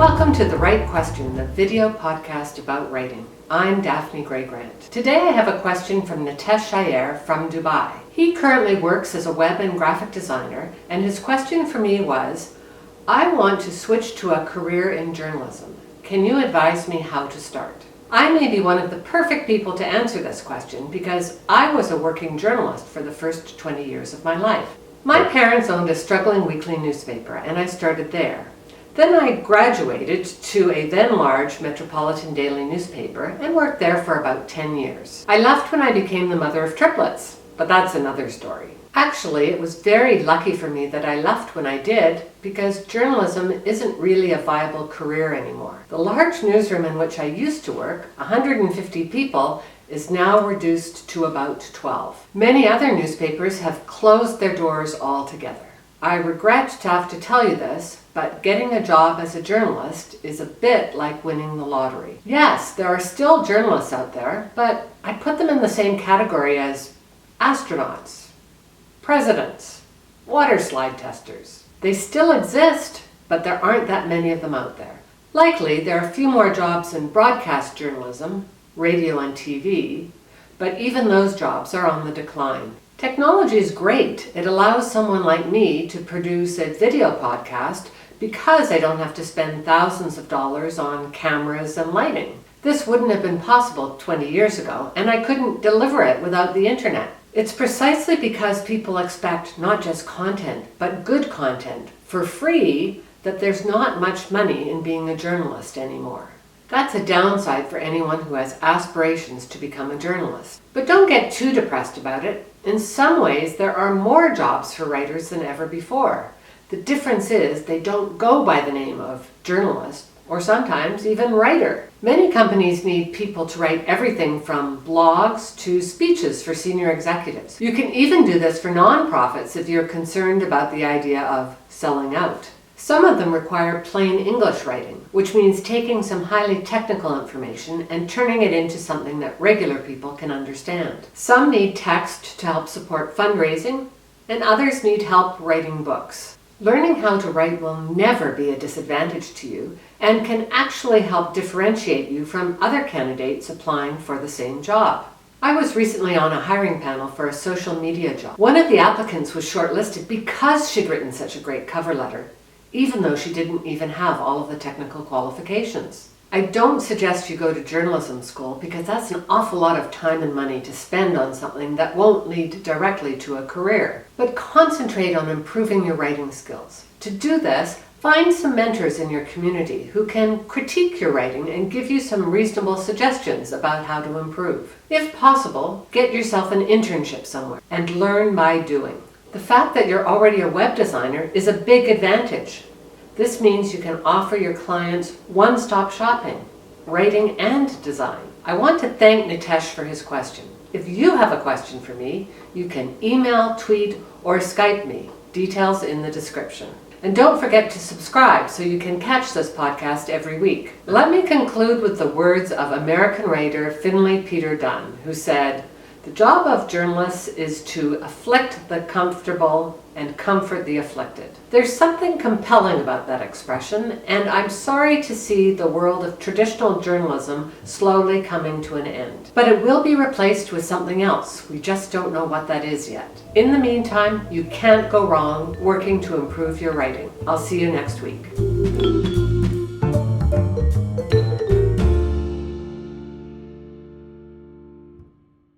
Welcome to The Right Question, the video podcast about writing. I'm Daphne Gray Grant. Today I have a question from Nitesh Iyer from Dubai. He currently works as a web and graphic designer, and his question for me was, I want to switch to a career in journalism. Can you advise me how to start? I may be one of the perfect people to answer this question because I was a working journalist for the first 20 years of my life. My parents owned a struggling weekly newspaper, and I started there. Then I graduated to a then large metropolitan daily newspaper and worked there for about 10 years. I left when I became the mother of triplets, but that's another story. Actually, it was very lucky for me that I left when I did because journalism isn't really a viable career anymore. The large newsroom in which I used to work, 150 people, is now reduced to about 12. Many other newspapers have closed their doors altogether. I regret to have to tell you this, but getting a job as a journalist is a bit like winning the lottery. Yes, there are still journalists out there, but I put them in the same category as astronauts, presidents, water slide testers. They still exist, but there aren't that many of them out there. Likely, there are a few more jobs in broadcast journalism, radio and TV, but even those jobs are on the decline. Technology is great. It allows someone like me to produce a video podcast because I don't have to spend thousands of dollars on cameras and lighting. This wouldn't have been possible 20 years ago, and I couldn't deliver it without the internet. It's precisely because people expect not just content, but good content for free that there's not much money in being a journalist anymore. That's a downside for anyone who has aspirations to become a journalist. But don't get too depressed about it. In some ways, there are more jobs for writers than ever before. The difference is they don't go by the name of journalist, or sometimes even writer. Many companies need people to write everything from blogs to speeches for senior executives. You can even do this for nonprofits if you're concerned about the idea of selling out. Some of them require plain English writing, which means taking some highly technical information and turning it into something that regular people can understand. Some need text to help support fundraising, and others need help writing books. Learning how to write will never be a disadvantage to you and can actually help differentiate you from other candidates applying for the same job. I was recently on a hiring panel for a social media job. One of the applicants was shortlisted because she'd written such a great cover letter, even though she didn't even have all of the technical qualifications. I don't suggest you go to journalism school because that's an awful lot of time and money to spend on something that won't lead directly to a career. But concentrate on improving your writing skills. To do this, find some mentors in your community who can critique your writing and give you some reasonable suggestions about how to improve. If possible, get yourself an internship somewhere and learn by doing. The fact that you're already a web designer is a big advantage. This means you can offer your clients one-stop shopping, writing and design. I want to thank Nitesh for his question. If you have a question for me, you can email, tweet, or Skype me. Details in the description. And don't forget to subscribe so you can catch this podcast every week. Let me conclude with the words of American writer Finlay Peter Dunne, who said, "The job of journalists is to afflict the comfortable and comfort the afflicted." There's something compelling about that expression, and I'm sorry to see the world of traditional journalism slowly coming to an end. But it will be replaced with something else. We just don't know what that is yet. In the meantime, you can't go wrong working to improve your writing. I'll see you next week.